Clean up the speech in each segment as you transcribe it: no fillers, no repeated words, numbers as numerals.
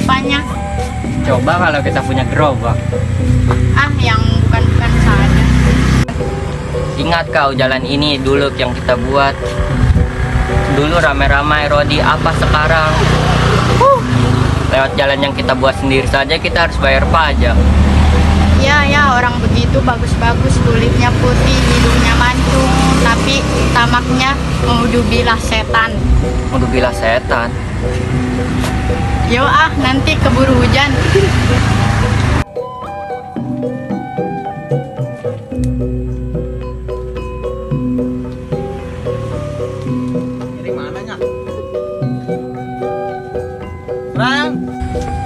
rupanya. Coba kalau kita punya gerobak. Ah, yang bukan-bukan saja. Ingat kau jalan ini dulu yang kita buat. Dulu ramai-ramai Rodi, apa sekarang? Lewat jalan yang kita buat sendiri saja kita harus bayar pajak. Ya, orang begitu bagus-bagus, kulitnya putih, hidungnya mancung, tapi tamaknya mengudzubillah setan. Mengudzubillah setan. Yo nanti keburu hujan.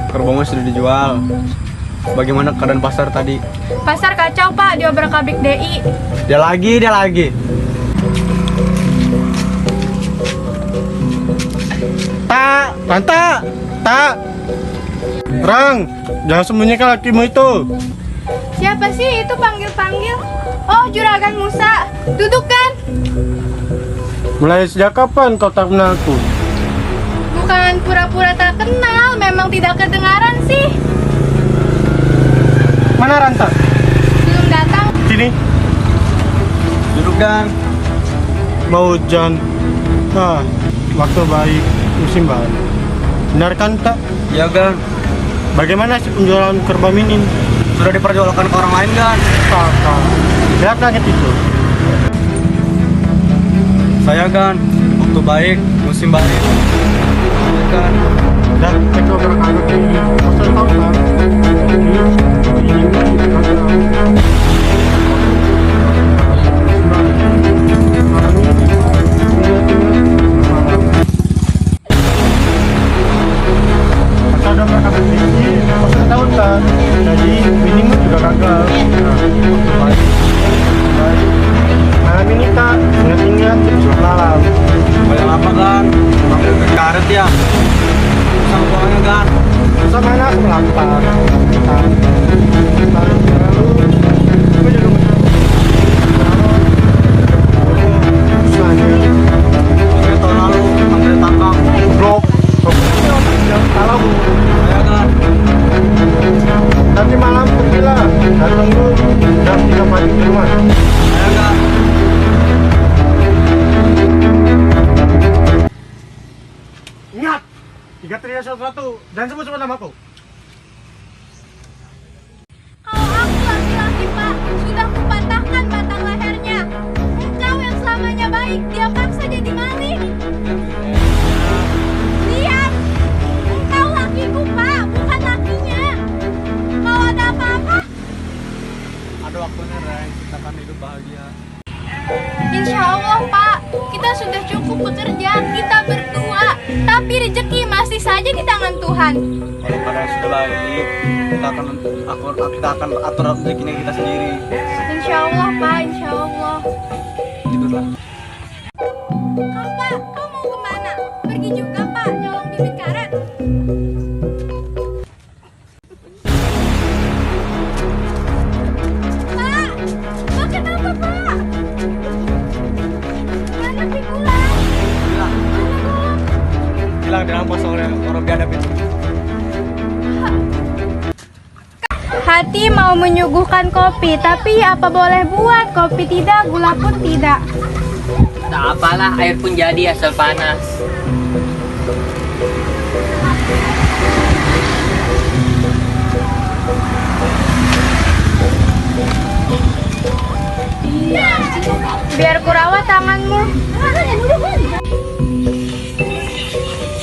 Kerbaunya sudah dijual. Bagaimana keadaan pasar tadi? Pasar kacau Pak, diobrak-abrik DI. Dia lagi. Tak. Rang, jangan sembunyikan lakimu itu. Siapa sih itu panggil-panggil? Oh, Juragan Musa. Duduk kan? Mulai sejak kapan kau tak kenalku? Bukan pura-pura tak kenal, memang tidak kedengaran sih. Mana Ranta? Belum datang. Sini. Duduk dan mau hujan. Waktu baik, musim baik. Benar kan tak? Ya Gan, Bagaimana sih penjualan kerbau ini? sudah diperjualkan ke orang lain Gan. Kakak, lihat langit itu. Saya Gan, waktu baik, musim baik. Gan. Dan kita berkata ini, pasal tahu kan? Jadi binimu juga gagal. Malam ini tak ingat-ingat sebelum malam. Banyak apa Gan? Panggil ke karet ya. Sama buahnya Gan. Masa mana aku lapar. Aku juga Tahun lalu ambil tangkang. blok. Salah bu. Ya Gan. Nanti malam pergilah. Dan tunggu jam 3 pagi di rumah. Ya Gan. Ingat, 3 3 1 dan sebut-sebut namaku. Kalau aku laki-laki Pak, sudah kupatahkan batang lehernya. Engkau yang selamanya baik, dia paksa jadi maling. Lihat, engkau lakiku Pak, bukan lakinya. Mau ada apa-apa? Ada waktunya, Ray. Kita akan hidup bahagia. Insya Allah Pak, kita sudah cukup bekerja, kita berdua. Tapi rezeki masih saja di tangan Tuhan. Kalau keadaan sudah baik, kita akan atur rezekinya kita sendiri. Insya Allah Pak, insya Allah. Tidurlah. Kau mau kemana? Pergi juga Pak, nyolong bibit karet. Pak, kenapa Pak? Mana pikulan? Hilang dalam pasal orang biadab itu. Hati mau menyuguhkan kopi, tapi apa boleh buat? Kopi tidak, gula pun tidak. Tak apalah, air pun jadi asal panas. Biar kurawat tanganmu.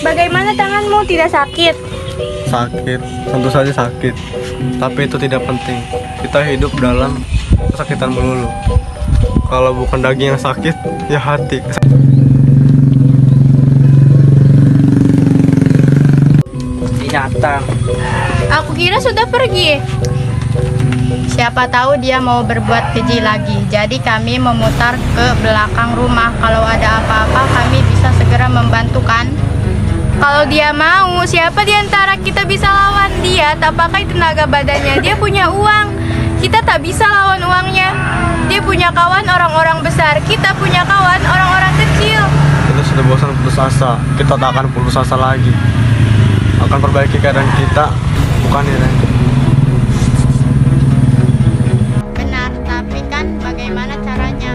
Bagaimana tanganmu, tidak sakit? Sakit, tentu saja sakit. Tapi itu tidak penting. Kita hidup dalam kesakitan melulu. Kalau bukan daging yang sakit, ya hati. Binatang. Aku kira sudah pergi. Siapa tahu dia mau berbuat keji lagi. Jadi kami memutar ke belakang rumah. Kalau ada apa-apa kami bisa segera membantukan. Kalau dia mau, siapa di antara kita bisa lawan dia? Tak pakai tenaga badannya. Dia punya uang. Kita tak bisa lawan uangnya. Dia punya kawan orang-orang besar. Kita punya kawan orang-orang kecil. Kita sudah bosan putus asa. Kita tak akan putus asa lagi. akan perbaiki keadaan kita, bukan ya. Benar, tapi kan bagaimana caranya?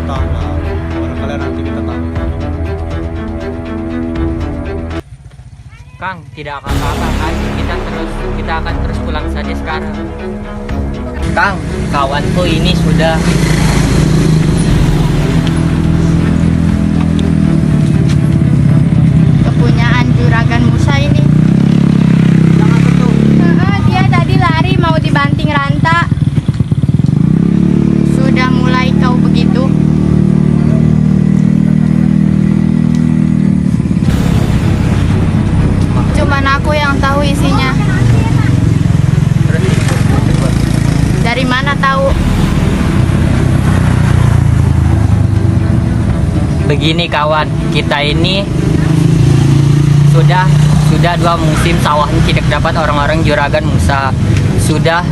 Tahu, barangkali nanti kita tahu. Kang, tidak akan apa-apa kan? Kita akan terus pulang saja sekarang. Kang, kawanku ini sudah Kepunyaan Juragan Musa ini. Dia tadi lari mau dibanting ranta. Sudah mulai kau begitu. Cuman aku yang tahu isinya. Dari mana tahu? begini kawan, kita ini sudah 2 musim sawahnya tidak dapat orang-orang Juragan Musa. Sudah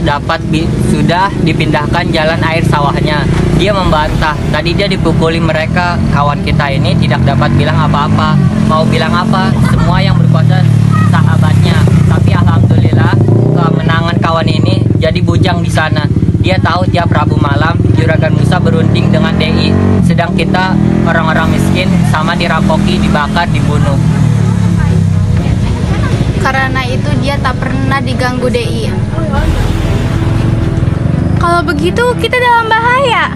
dipindahkan jalan air sawahnya. Dia membantah. Tadi dia dipukuli mereka. Kawan kita ini tidak dapat bilang apa-apa. Mau bilang apa? Semua yang berkuasa sahabatnya. Tapi alhamdulillah kemenangan kawan ini jadi bujang di sana. Dia tahu tiap Rabu malam Juragan Musa berunding dengan DI, sedang kita orang-orang miskin sama dirampoki, dibakar, dibunuh. Karena itu dia tak pernah diganggu DI. Kalau begitu kita dalam bahaya.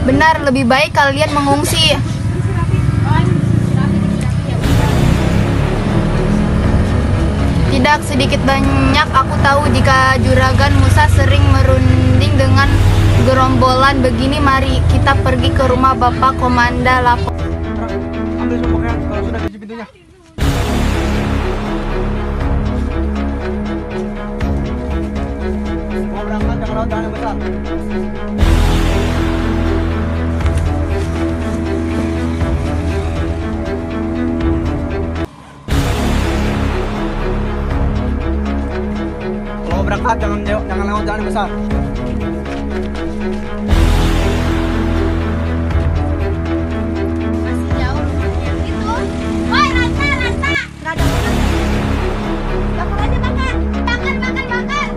Benar, lebih baik kalian mengungsi. Tidak sedikit banyak aku tahu jika Juragan Musa sering merunding dengan gerombolan begini. Mari kita pergi ke rumah Bapak Komanda Lapor. Ambil semua pakaian kalau sudah kunci pintunya. Mau berangkat jangan lawan tangan yang besar. Kalau mau berangkat jangan lawan tangan yang besar. Masih jauh rumahnya. Itu. Woi, Ranta. Nggak ada makan. Bakar aja bakar. Bakar aja bakar.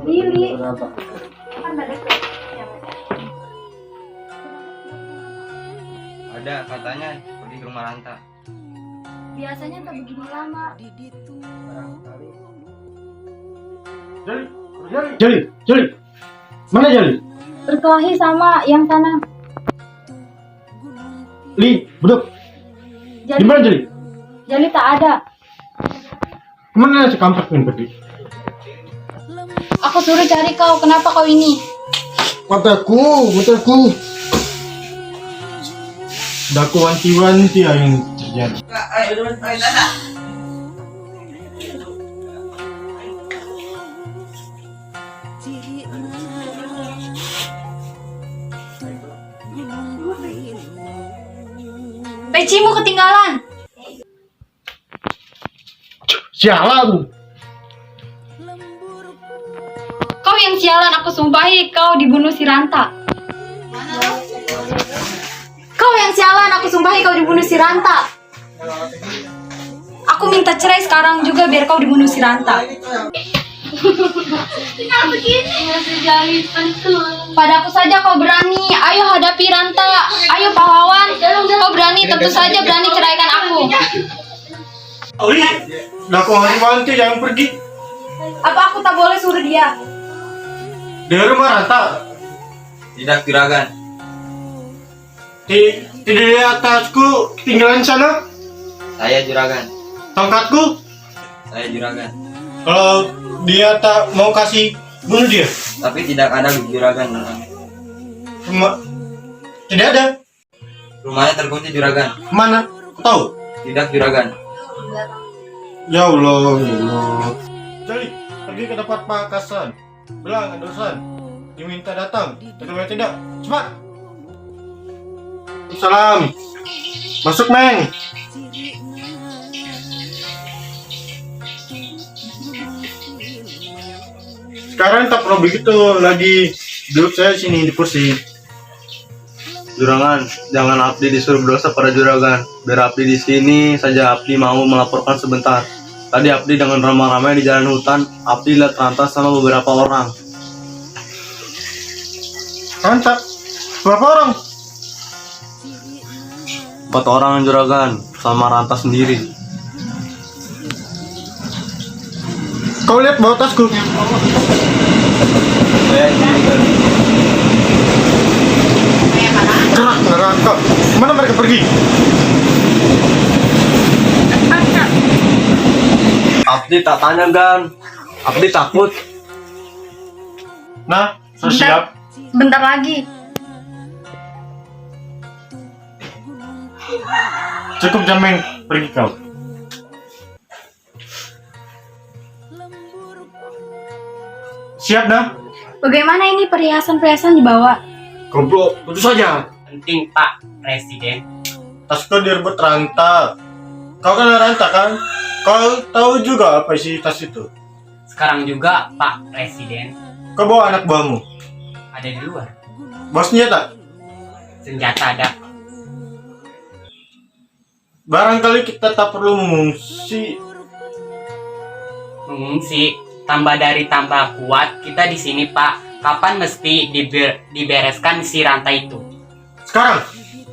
Lili. Ada katanya pergi ke rumah Ranta. Biasanya tak begini lama. Jali. Mana Jali? Berkelahi sama yang sana. Li, beduk. Di mana Jali? Jadi tak ada. Kemana si kampret ini pergi? Aku suruh cari kau. Kenapa kau ini? Mataku. Udah aku wanti-wanti yang terjadi. Pecimu ketinggalan. Sialan. Kau yang sialan, aku sumpahi kau dibunuh si Ranta. Kau yang sialan, aku sumpahi kau dibunuh si Ranta. Aku minta cerai sekarang juga biar kau dibunuh si Ranta. Tinggal begini. Padaku saja kau berani. Ayo hadapi Ranta. Ayo pahlawan. Kau berani, tentu saja berani ceraikan aku. Li, udah aku wanti-wanti jangan pergi. Apa aku tak boleh suruh dia? Di rumah Ranta. Tidak Juragan. Tidak di atasku ketinggalan sana. Saya Juragan. Tongkatku. Saya Juragan. Kalau dia tak mau kasih, bunuh dia. Tapi tidak ada Juragan. Tidak ada. Rumahnya terkunci Juragan. Mana? Tahu? Tidak Juragan. Ya Allah. Jali, pergi ke tempat Pak Kasan. Bilang ada urusan. Diminta datang. Terima tidak. Cepat. Salam. Masuk, Meng. Sekarang tak perlu begitu lagi. Duduk saya sini di kursi. Juragan, jangan Abdi disuruh berdosa pada juragan. Biar Abdi di sini saja. Abdi mau melaporkan sebentar. Tadi Abdi dengan ramai-ramai di jalan hutan. Abdi lihat lantas sama beberapa orang. Mantap. Berapa orang? 4 orang juragan, sama Rantas sendiri. Kau lihat bawa tasku. Gerak neraka. Mana mereka pergi? Abdi tak tanya Gan. Abdi takut. Nah, sudah siap. Bentar lagi. Cukup jamin, pergi kau. Siap dah? Bagaimana ini perhiasan-perhiasan dibawa? Goblok, tentu saja. Penting Pak Presiden. Tasku direbut Ranta. Kau kan Ranta kan? Kau tahu juga apa isi tas itu? Sekarang juga Pak Presiden Kau bawa anak buahmu. ada di luar. Bosnya tak? Senjata ada. Barangkali kita tak perlu mengungsi. Mengungsi tambah dari tambah kuat kita di sini Pak. Kapan mesti dibereskan si rantai itu? Sekarang,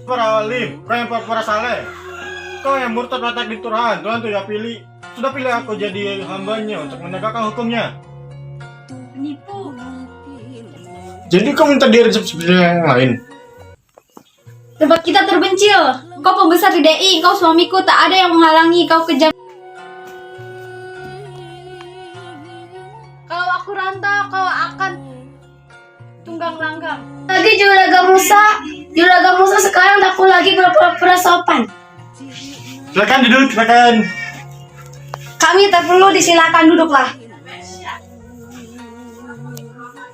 para alim, kau yang para saleh. Kau yang murtad watak di Tuhan, Tuhan tidak pilih. Sudah pilih aku jadi hambanya untuk menegakkan hukumnya. Penipu. Jadi kau minta dia seperti yang lain. Tempat kita terpencil. Kau pembesar di DI, kau suamiku, tak ada yang menghalangi kau kejam. Kalau aku Ranta, kau akan tunggang langgang. Tadi juragan Musa sekarang tak perlu lagi berpura-pura sopan. Silakan duduk, silakan. Kami tak perlu disilakan duduklah.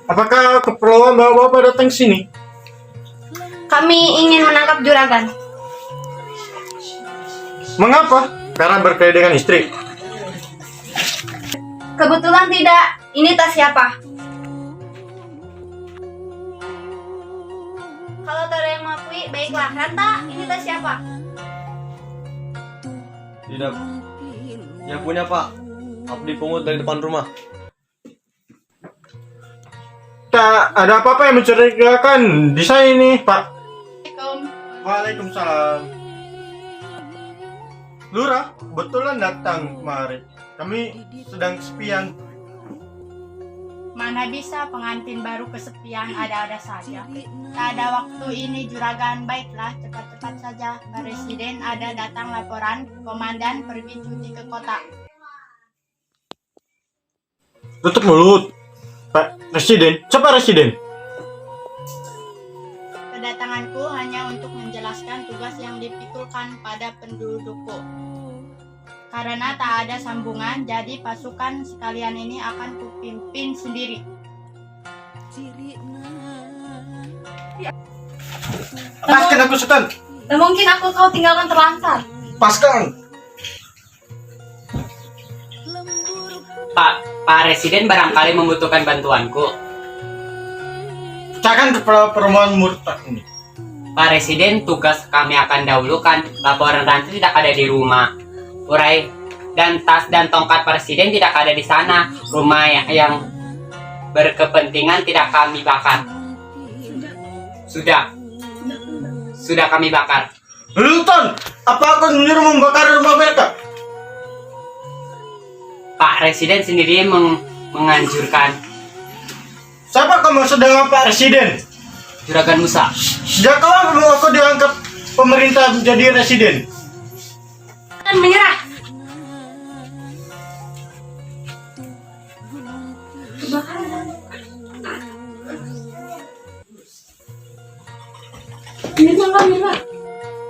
Apakah keperluan bapak datang ke sini? Kami ingin menangkap juragan. Mengapa? Karena berkait dengan istri. Kebetulan tidak. Ini tas siapa? Kalau tak ada yang mengakui, baiklah. Ranta, ini tas siapa? Tidak. Ya punya Pak. Abdi pungut dari depan rumah. Tak ada apa-apa yang mencurigakan di saya ini, Pak. Waalaikumsalam. Lurah, kebetulan datang kemari. Kami sedang kesepian. Mana bisa pengantin baru kesepian, ada-ada saja. Tak ada waktu ini juragan, baiklah cepat-cepat saja. Presiden ada datang laporan, komandan pergi cuti ke kota. Tutup mulut. Pak Presiden, siapa Presiden? Kedatanganku hanya untuk menjelaskan tugas yang dipikulkan pada pendudukku. Karena tak ada sambungan, jadi pasukan sekalian ini akan kupimpin sendiri. Lepaskan aku, Sultan. Dan mungkin kau tinggalkan terlantar. Lepaskan. Pak Presiden barangkali membutuhkan bantuanku. Pecahkan kepala perempuan murtad ini. Pak Presiden, tugas kami akan dahulukan. Laporan rantai tidak ada di rumah. Urai dan tas dan tongkat Presiden tidak ada di sana. Rumah yang berkepentingan tidak kami bakar. Sudah kami bakar. Sultan, apa aku menyuruh membakar rumah mereka? Pak Presiden sendiri menganjurkan. Siapa kamu sedang Pak Presiden? Juragan Musa. Sejak kapan aku diangkat pemerintah menjadi residen? Dan menyerah.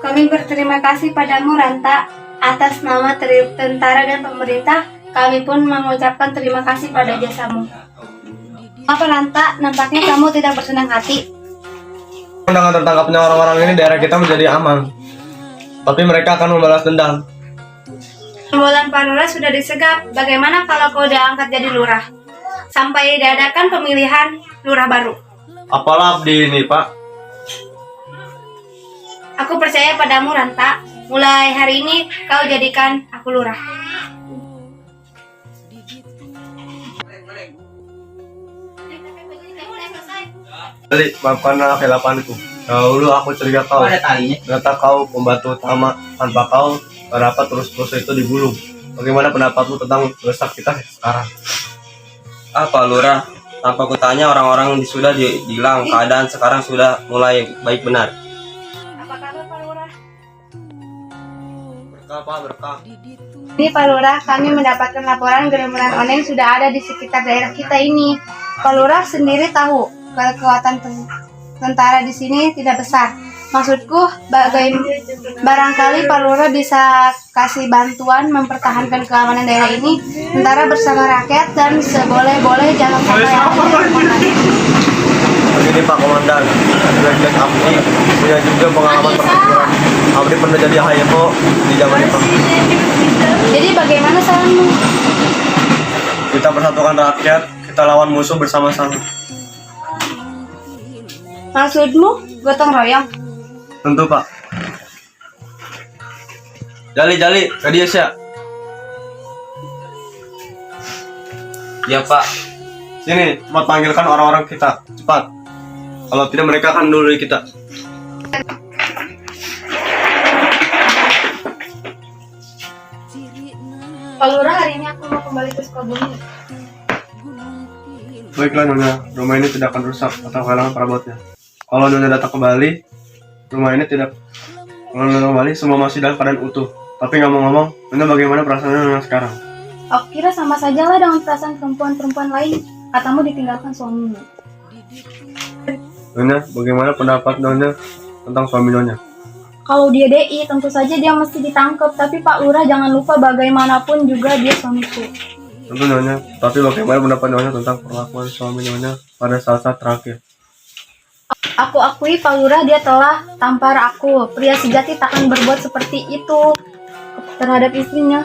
Kami berterima kasih padamu Ranta atas nama tentara dan pemerintah. Kami pun mengucapkan terima kasih pada jasamu. Apa Ranta, nampaknya kamu tidak bersenang hati. Dengan tertangkapnya orang-orang ini daerah kita menjadi aman. Tapi mereka akan membalas dendam. Rembulan Panura sudah disegap. Bagaimana kalau kau diangkat jadi lurah? sampai diadakan pemilihan lurah baru. Apalah abdi ini, Pak? Aku percaya padamu, Ranta. Mulai hari ini kau jadikan aku lurah. Jadi, maafkanlah kelapanku. Dahulu aku curiga kau. Ternyata kau pembantu utama. Tanpa kau, kenapa terus-terus itu digulung? Bagaimana pendapatmu tentang resep kita sekarang? Apa Lurah? Tanpa kutanya orang-orang sudah bilang keadaan sekarang sudah mulai baik benar. Apa kabar Pak Lurah? Berkah, Pak, berkah. Ini Pak Lurah, kami mendapatkan laporan gerombolan online sudah ada di sekitar daerah kita ini. Pak Lurah sendiri tahu kekuatan tentara di sini tidak besar. Maksudku, barangkali Pak Lurah bisa kasih bantuan mempertahankan keamanan daerah ini. Tentara bersama rakyat dan seboleh-boleh jangan sampai ada yang mati. Begini Pak Komandan, jelek-jelek Abdi punya juga pengalaman pertempuran. Abdi pernah jadi HMO di zaman itu. Jadi bagaimana saranmu? Kita persatukan rakyat, kita lawan musuh bersama-sama. Maksudmu gotong royong? Tentu Pak. Jali, ke dia sih. Ya Pak, Sini, cepat panggilkan orang-orang kita, cepat. Kalau tidak mereka akan dulu kita. Pak Lurah, hari ini aku mau kembali ke Sukabumi. Baiklah Nyonya, rumah ini tidak akan rusak atau kehilangan perabotnya. Kalau Nyonya datang kembali, rumah ini tidak kembali, semua masih dalam keadaan utuh. Tapi ngomong-ngomong, Nyonya bagaimana perasaan Nyonya sekarang? Aku kira sama saja lah dengan perasaan perempuan-perempuan lain. Katamu ditinggalkan suamimu. Nyonya, bagaimana pendapat Nyonya tentang suami Nyonya? Kalau dia DI, tentu saja dia mesti ditangkap. Tapi Pak Lurah jangan lupa bagaimanapun juga dia suamiku. Tentu Nyonya, tapi bagaimana pendapat Nyonya tentang perlakuan suami Nyonya pada saat-saat terakhir? Aku akui Pak Lurah dia telah tampar aku. Pria sejati takkan berbuat seperti itu terhadap istrinya.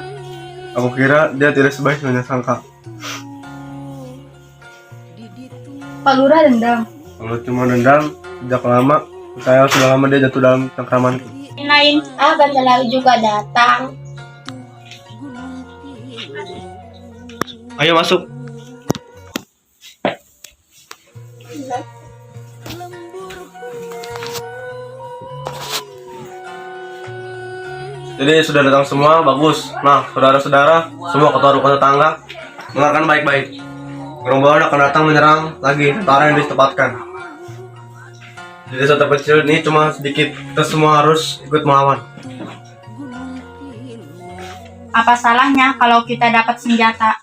Aku kira dia tidak sebaik Nyonya sangka. Pak Lurah dendam. Kalau cuma dendam, sejak lama, saya sudah lama dia jatuh dalam cengkramanku. Lain, bentar lagi juga datang. Ayo masuk. Jadi sudah datang semua, bagus. Nah, saudara-saudara, semua ketua rukun tetangga, dengarkan baik-baik. Gerombolan akan datang menyerang lagi tentara yang ditempatkan. Di desa terpencil ini cuma sedikit, kita semua harus ikut melawan. Apa salahnya kalau kita dapat senjata?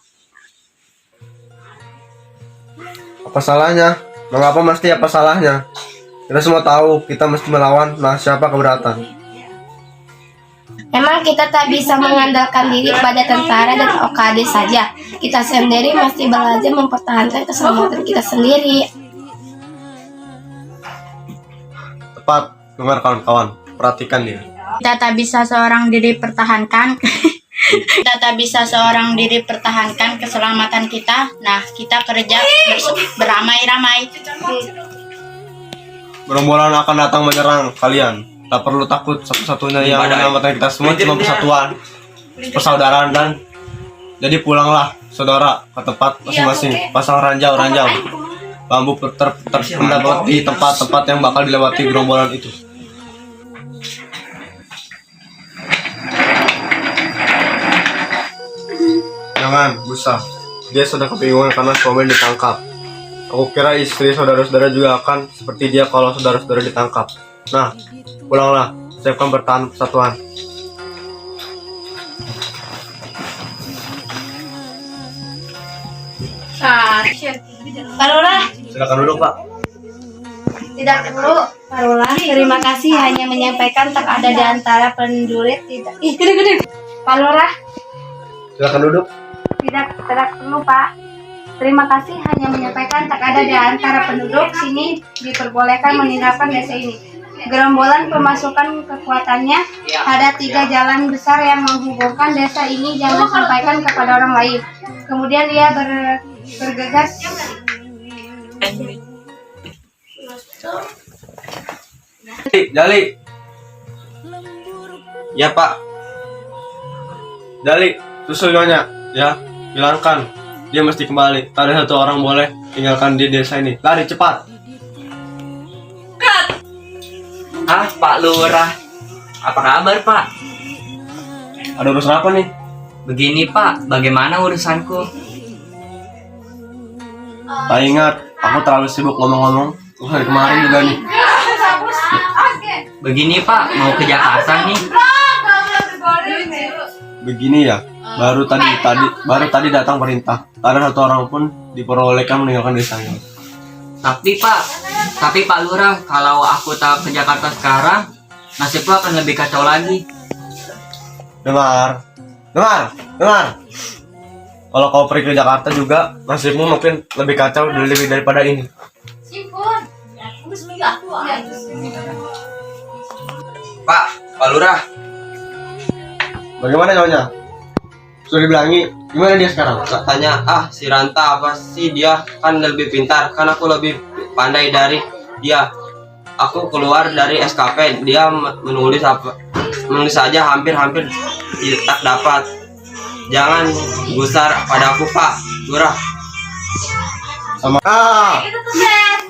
Apa salahnya? Mengapa mesti apa salahnya? Kita semua tahu kita mesti melawan, nah siapa keberatan? Memang kita tak bisa mengandalkan diri pada tentara dan OKD saja. Kita sendiri mesti belajar mempertahankan keselamatan kita sendiri. Tepat, dengar kawan-kawan, perhatikan dia. Kita tak bisa seorang diri pertahankan. Kita tak bisa seorang diri pertahankan keselamatan kita. Nah, kita kerja beramai-ramai. Gerombolan akan datang menyerang kalian. Tak perlu takut, satu-satunya yang menyelamatkan kita semua cuma persatuan, persaudaraan dan jadi pulanglah saudara ke tempat masing-masing. Pasang ranjau, bambu terpendapat di tempat-tempat yang bakal dilewati gerombolan itu. Jangan, Busa. Dia sudah kebingungan karena suami ditangkap. Aku kira istri saudara-saudara juga akan seperti dia kalau saudara-saudara ditangkap. Nah, pulanglah, siapkan bertahan persatuan. Pak Lurah, Silakan duduk, Pak. tidak perlu. Pak Lurah, terima kasih hanya menyampaikan tak ada di antara penjurit tidak. Gede. Pak Lurah, Silakan duduk. tidak perlu Pak. Terima kasih hanya menyampaikan tak ada di antara penduduk sini diperbolehkan meninggalkan desa ini. Gerombolan pemasukan kekuatannya ada 3 jalan besar yang menghubungkan desa ini, jangan sampaikan kepada orang lain. Kemudian dia bergegas. Jali, Ya Pak. Jali, susul nyonya, ya. Bilangkan, dia mesti kembali. Tak ada satu orang boleh tinggalkan di desa ini. Lari cepat. Ah, Pak Lurah. Apa kabar, Pak? Ada urusan apa nih? Begini, Pak. Bagaimana urusanku? Tak ingat, aku terlalu sibuk ngomong-ngomong. Dari kemarin juga nih. Begini, Pak. Mau ke Jakarta nih. Begini ya, baru tadi datang perintah. Tak ada satu orang pun diperbolehkan meninggalkan desanya. Tapi, Pak Lurah, kalau aku tak ke Jakarta sekarang, nasibku akan lebih kacau lagi. Dengar. Kalau kau pergi ke Jakarta juga, nasibmu mungkin lebih kacau lebih daripada ini. Pak Lurah. Bagaimana nyonya? Sudah dibilangi, gimana dia sekarang? Katanya, si Ranta apa sih, dia kan lebih pintar, kan aku lebih pandai dari dia. Aku keluar dari SKP, dia menulis saja hampir tak dapat. Jangan gusar pada aku, Pak Lurah. Sama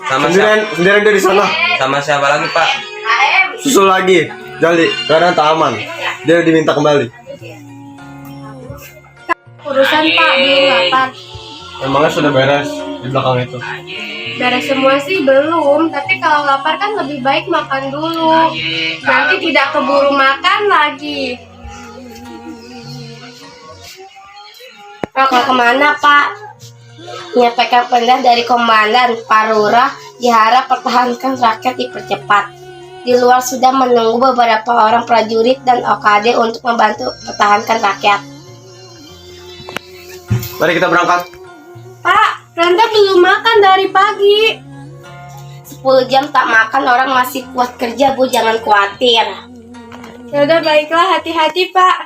Sama siapa, sendirian dia di sana. sama siapa lagi, Pak? Susul lagi, Jali, karena tak aman. Dia diminta kembali. Urusan Pak belum lapar. Emangnya sudah beres di belakang itu? Beres semua sih belum, tapi kalau lapar kan lebih baik makan dulu. Nanti tidak keburu makan lagi. Mau kemana Pak? Menyampaikan perintah dari Komandan Pak Lurah, diharap pertahankan rakyat dipercepat. Di luar sudah menunggu beberapa orang prajurit dan OKD untuk membantu pertahankan rakyat. Mari kita berangkat. Pak, Randa belum makan dari pagi. 10 jam tak makan, orang masih kuat kerja, Bu. Jangan khawatir. Yaudah, baiklah. Hati-hati, Pak.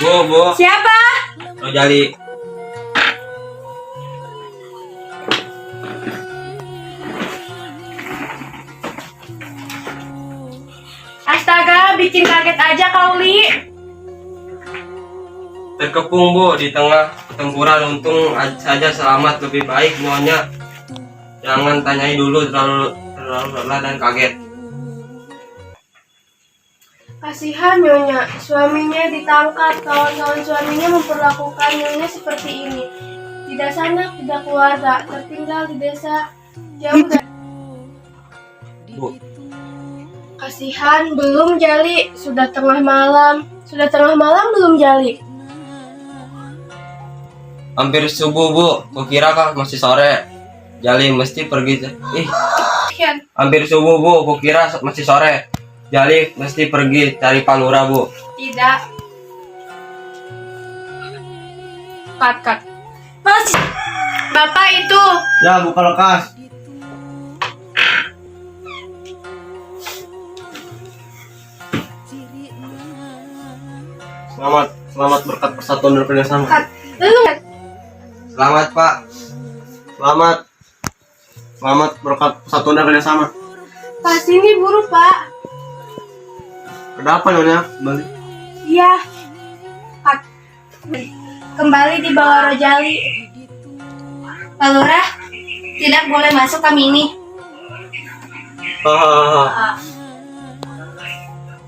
Bu. Siapa? Jali. Astaga, bikin kaget aja kau, Li. Terkepung, Bu, di tengah pertempuran. Untung saja selamat. Lebih baik nyonya jangan tanyai dulu terlalu lelah dan kaget. Kasihan Nyonya, suaminya ditangkap. Kawan-kawan suaminya memperlakukan Nyonya seperti ini. Tidak sanak, tidak keluarga, tertinggal di desa jauh dari... Bu, Kasihan, belum Jali. Sudah tengah malam belum Jali. hampir subuh, Bu. Kukira kah masih sore. Jali mesti pergi. Kasihan. Hampir subuh, Bu. Kukira masih sore. Jali mesti pergi cari Pak Lurah, Bu. Tidak. Kat. Mas, Bapak itu. Ya, buka lekas. Selamat berkat persatuan dan kerjasama. Lu Selamat, Pak. Selamat berkat persatuan dan kerjasama. Pak sini buru Pak. Kenapa nyonya? Kembali. Iya. Kat. Kembali di bawah Rojali. Pak Lurah, tidak boleh masuk kami ini.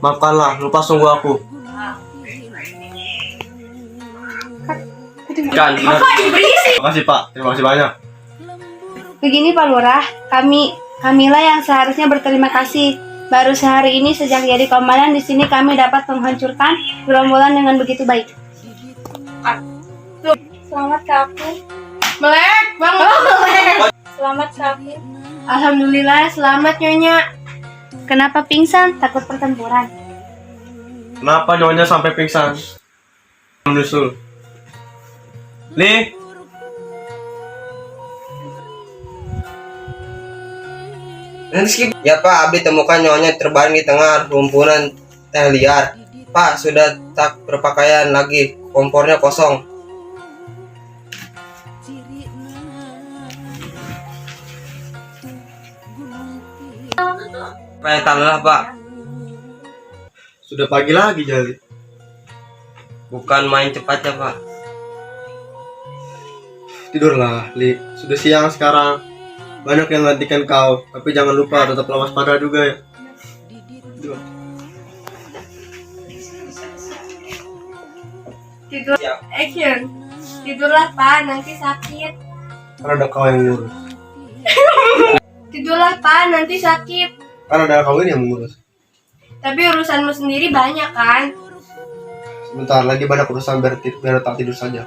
Maafkanlah, lupa sungguh aku. Kan, benar. Terima kasih Pak, terima kasih banyak. Begini Pak Lurah, kamilah yang seharusnya berterima kasih. Baru sehari ini sejak jadi komandan di sini kami dapat menghancurkan gerombolan dengan begitu baik. Selamat Kapu. Melek banget. Selamat Kapu. Alhamdulillah selamat Nyonya. Kenapa pingsan? Takut pertempuran. Kenapa nyonya sampai pingsan? Menyusul. Li, Ya, Pak, Abdi temukan nyonya terbaring di tengah rumpunan teh liar. Pak, sudah tak berpakaian lagi, kompornya kosong. Supaya tak lelah, Pak. Sudah pagi lagi, Jali. Bukan main cepatnya, Pak. Tidurlah, Li. Sudah siang sekarang. Banyak yang gantikan kau, tapi jangan lupa tetaplah waspada juga ya. Tidur. Tidur. Action. Tidurlah, Pak, nanti sakit. Karena ada kau yang ngurus. Tidurlah, Pak, nanti sakit. Karena ada kau ini yang mengurus. Tapi urusanmu sendiri banyak kan? Sebentar lagi banyak urusan biar tak tidur saja.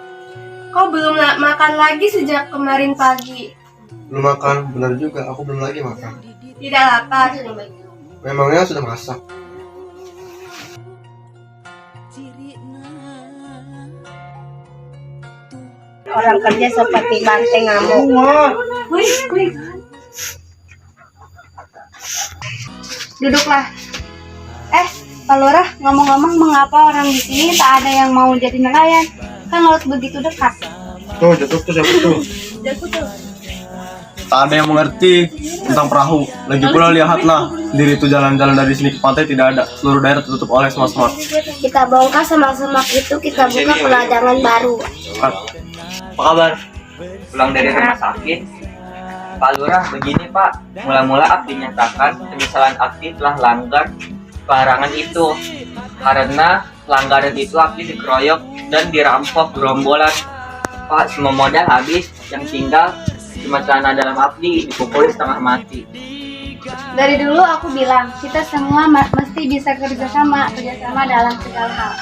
Kau belum makan lagi sejak kemarin pagi. Belum makan, benar juga. Aku belum lagi makan. Tidak lapar. Memangnya sudah masak. Orang kerja seperti banteng ngamuk. Wih. Duduklah. Pak Lurah, ngomong-ngomong mengapa orang di sini tak ada yang mau jadi nelayan? Kan laut begitu dekat. Tuh, jatuh tuh, siapa tuh? Tak ada yang mengerti tentang perahu. Lagi pula lihatlah, sendiri itu jalan-jalan dari sini ke pantai tidak ada. Seluruh daerah tertutup oleh semak-semak. Kita bongkar semak-semak itu, kita buka peladangan baru. Apa kabar? Pulang dari rumah sakit? Pak Lurah, begini Pak. Mula-mula Abdi nyatakan penyesalan Abdi telah langgar larangan itu. Karena pelanggaran itu Abdi dikeroyok dan dirampok gerombolan. Pak, semua modal habis. Yang tinggal cuma celana dalam Abdi dipukul setengah mati. Dari dulu aku bilang, kita semua mesti bisa kerjasama dalam segala hal.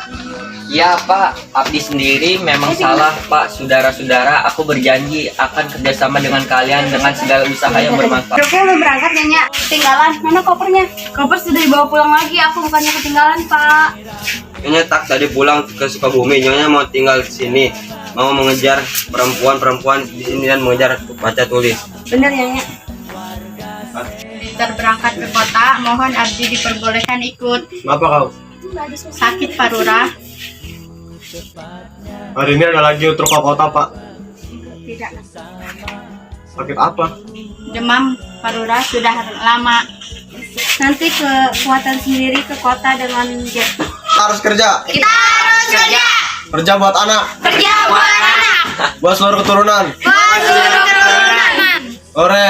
Iya Pak, Abdi sendiri memang salah Pak. Saudara-saudara, aku berjanji akan kerjasama dengan kalian dengan segala usaha yang bermanfaat. Oke, mau berangkat Nyonya. Ketinggalan, mana kopernya? Koper sudah dibawa pulang lagi, aku bukannya ketinggalan Pak. Nyonya tak tadi pulang ke Sukabumi. Nyonya mau tinggal di sini. Mau mengejar perempuan di sini dan mengejar baca tulis. Bener Nyonya. Peter berangkat ke kota, mohon Abdi diperbolehkan ikut. Kenapa kau? Sakit Pak Lurah? Hari ini ada lagi truk ke kota, Pak. Tidak. Sakit apa? Demam Pak Lurah sudah lama. Nanti kekuatan sendiri ke kota dengan jet. Harus kerja. Kita harus kerja. Kerja buat anak. Kerja buat anak. Buat seluruh keturunan. Buat seluruh keturunan. Ore.